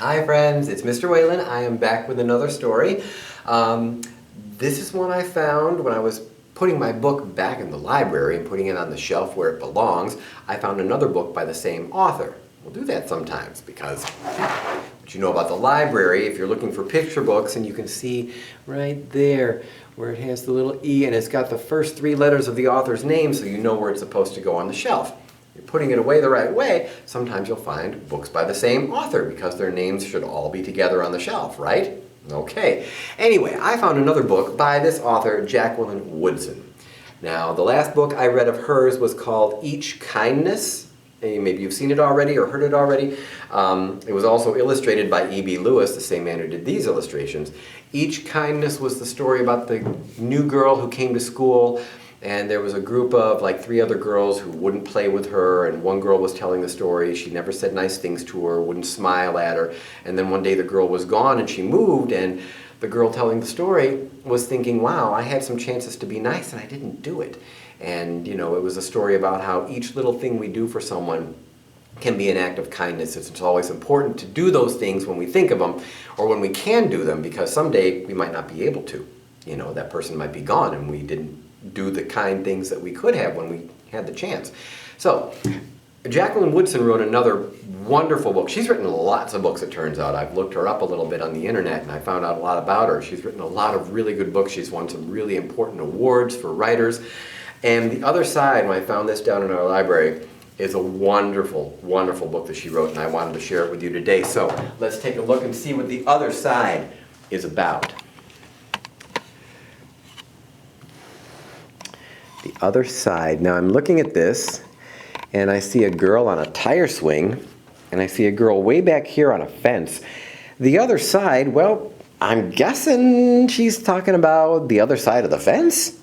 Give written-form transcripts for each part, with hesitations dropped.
Hi friends, it's Mr. Whalen. I am back with another story. This is one I found when I was putting my book back in the library and putting it on the shelf where it belongs. I found another book by the same author. We'll do that sometimes because what you know about the library, if you're looking for picture books, and you can see right there where it has the little E and it's got the first three letters of the author's name, so you know where it's supposed to go on the shelf. You're putting it away the right way, sometimes you'll find books by the same author because their names should all be together on the shelf, right? Okay. Anyway, I found another book by this author, Jacqueline Woodson. Now, the last book I read of hers was called Each Kindness. Maybe you've seen it already or heard it already. It was also illustrated by E.B. Lewis, the same man who did these illustrations. Each Kindness was the story about the new girl who came to school, and there was a group of like 3 other girls who wouldn't play with her, and one girl was telling the story. She never said nice things to her, wouldn't smile at her, and then one day the girl was gone and she moved, and the girl telling the story was thinking, wow, I had some chances to be nice and I didn't do it. And you know, it was a story about how each little thing we do for someone can be an act of kindness. It's always important to do those things when we think of them or when we can do them, because someday we might not be able to. You know, that person might be gone and we didn't do the kind things that we could have when we had the chance. So, Jacqueline Woodson wrote another wonderful book. She's written lots of books, it turns out. I've looked her up a little bit on the internet and I found out a lot about her. She's written a lot of really good books. She's won some really important awards for writers. And The Other Side, when I found this down in our library, is a wonderful, wonderful book that she wrote, and I wanted to share it with you today. So let's take a look and see what The Other Side is about. The Other Side. Now I'm looking at this, and I see a girl on a tire swing, and I see a girl way back here on a fence. The other side, well, I'm guessing she's talking about the other side of the fence.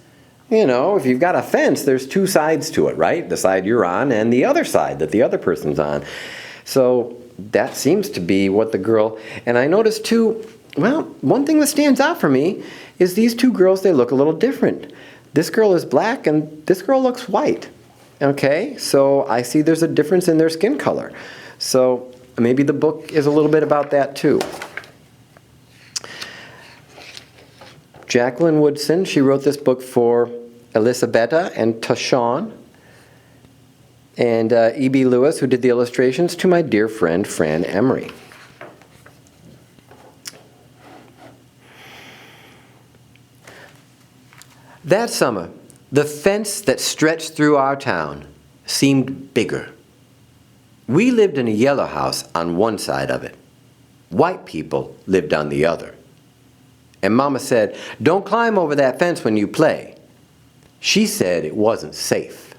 You know, if you've got a fence, there's 2 sides to it, right? The side you're on and the other side that the other person's on. So that seems to be what the girl, and I noticed too, well, one thing that stands out for me is these 2 girls, they look a little different. This girl is black and this girl looks white. Okay, so I see there's a difference in their skin color. So maybe the book is a little bit about that too. Jacqueline Woodson, she wrote this book for Elisabetta and Tashawn, and E.B. Lewis, who did the illustrations, to my dear friend Fran Emery. That summer, the fence that stretched through our town seemed bigger. We lived in a yellow house on one side of it. White people lived on the other. And Mama said, "Don't climb over that fence when you play." She said it wasn't safe.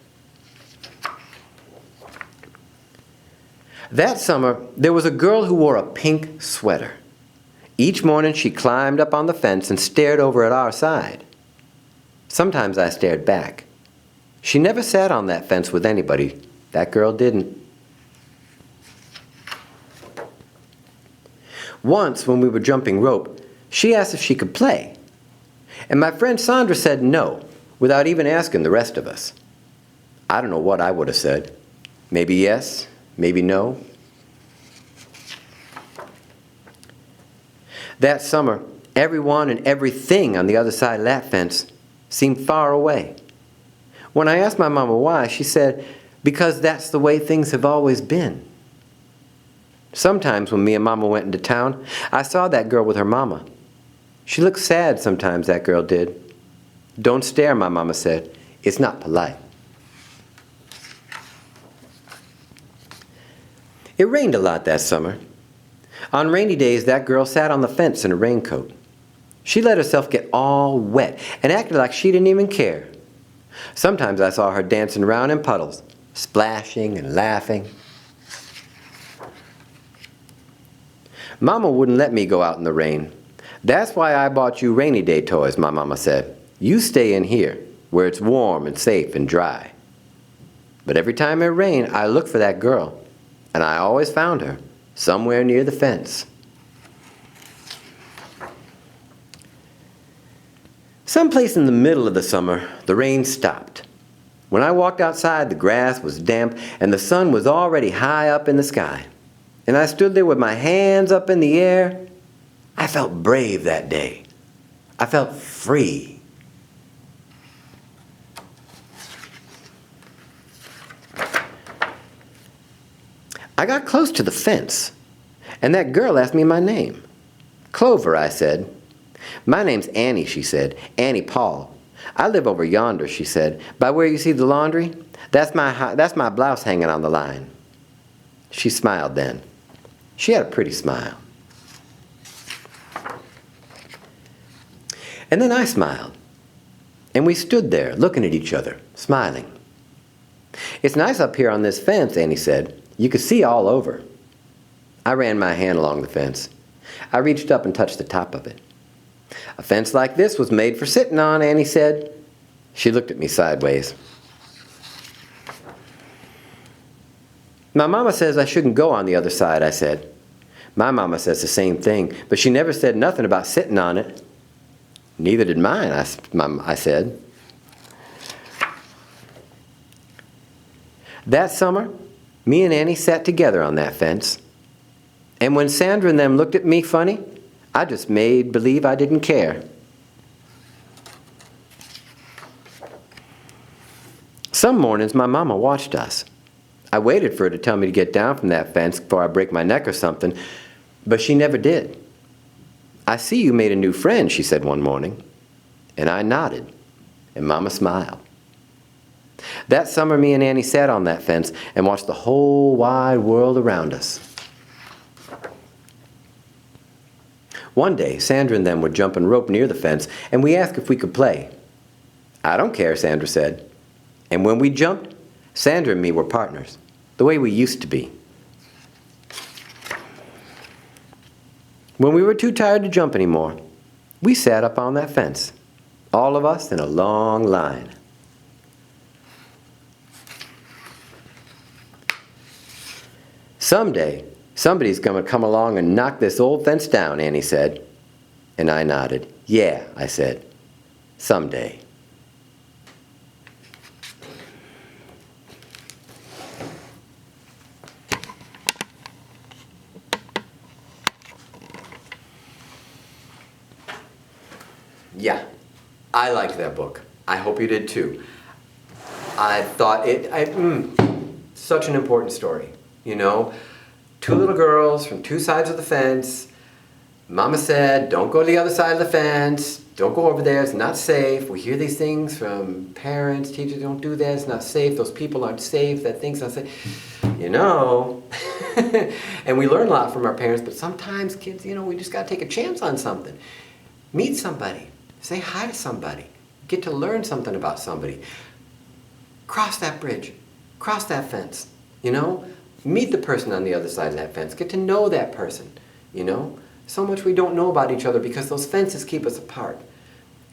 That summer, there was a girl who wore a pink sweater. Each morning she climbed up on the fence and stared over at our side. Sometimes I stared back. She never sat on that fence with anybody. That girl didn't. Once, when we were jumping rope, she asked if she could play. And my friend Sandra said no, without even asking the rest of us. I don't know what I would have said. Maybe yes, maybe no. That summer, everyone and everything on the other side of that fence seemed far away. When I asked my mama why, she said, because that's the way things have always been. Sometimes when me and Mama went into town, I saw that girl with her mama. She looked sad sometimes, that girl did. Don't stare, my mama said. It's not polite. It rained a lot that summer. On rainy days, that girl sat on the fence in a raincoat. She let herself get all wet and acted like she didn't even care. Sometimes I saw her dancing around in puddles, splashing and laughing. Mama wouldn't let me go out in the rain. That's why I bought you rainy day toys, my mama said. You stay in here, where it's warm and safe and dry. But every time it rained, I looked for that girl, and I always found her, somewhere near the fence. Someplace in the middle of the summer, the rain stopped. When I walked outside, the grass was damp, and the sun was already high up in the sky. and I stood there with my hands up in the air. I felt brave that day. I felt free. I got close to the fence, and that girl asked me my name. Clover, I said. My name's Annie, she said. Annie Paul. I live over yonder, she said, by where you see the laundry. That's my blouse hanging on the line. She smiled then. She had a pretty smile. And then I smiled, and we stood there looking at each other, smiling. It's nice up here on this fence, Annie said. You could see all over. I ran my hand along the fence. I reached up and touched the top of it. A fence like this was made for sitting on, Annie said. She looked at me sideways. My mama says I shouldn't go on the other side, I said. My mama says the same thing, but she never said nothing about sitting on it. Neither did mine, I said. That summer, me and Annie sat together on that fence. And when Sandra and them looked at me funny, I just made believe I didn't care. Some mornings my mama watched us. I waited for her to tell me to get down from that fence before I break my neck or something, but she never did. I see you made a new friend, she said one morning. And I nodded, and Mama smiled. That summer, me and Annie sat on that fence and watched the whole wide world around us. One day, Sandra and them were jumping rope near the fence, and we asked if we could play. I don't care, Sandra said. And when we jumped, Sandra and me were partners, the way we used to be. When we were too tired to jump anymore, we sat up on that fence, all of us in a long line. Someday, somebody's going to come along and knock this old fence down, Annie said. And I nodded. Yeah, I said. Someday. Yeah, I liked that book. I hope you did too. I thought such an important story, you know. Two little girls from two sides of the fence. Mama said, don't go to the other side of the fence. Don't go over there, it's not safe. We hear these things from parents, teachers, don't do that, it's not safe. Those people aren't safe, that thing's not safe. You know. And we learn a lot from our parents, but sometimes kids, you know, we just got to take a chance on something. Meet somebody. Say hi to somebody. Get to learn something about somebody. Cross that bridge. Cross that fence. You know? Meet the person on the other side of that fence. Get to know that person. You know? So much we don't know about each other because those fences keep us apart.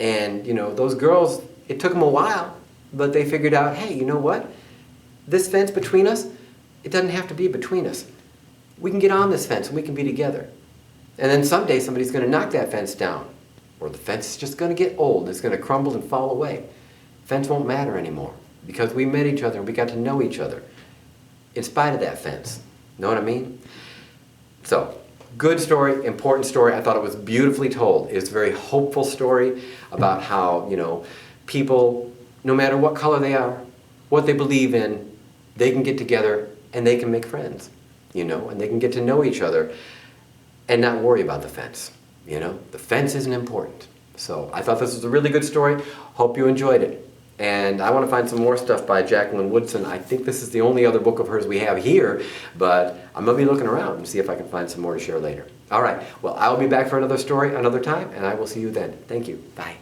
And, you know, those girls, it took them a while, but they figured out, hey, you know what? This fence between us, it doesn't have to be between us. We can get on this fence and we can be together. And then someday somebody's going to knock that fence down. Or the fence is just going to get old. It's going to crumble and fall away. Fence won't matter anymore because we met each other and we got to know each other in spite of that fence. Know what I mean? So, good story, important story. I thought it was beautifully told. It's a very hopeful story about how, you know, people, no matter what color they are, what they believe in, they can get together and they can make friends, you know, and they can get to know each other and not worry about the fence. You know, the fence isn't important. So I thought this was a really good story. Hope you enjoyed it. And I want to find some more stuff by Jacqueline Woodson. I think this is the only other book of hers we have here, but I'm going to be looking around and see if I can find some more to share later. All right, well, I'll be back for another story another time, and I will see you then. Thank you. Bye.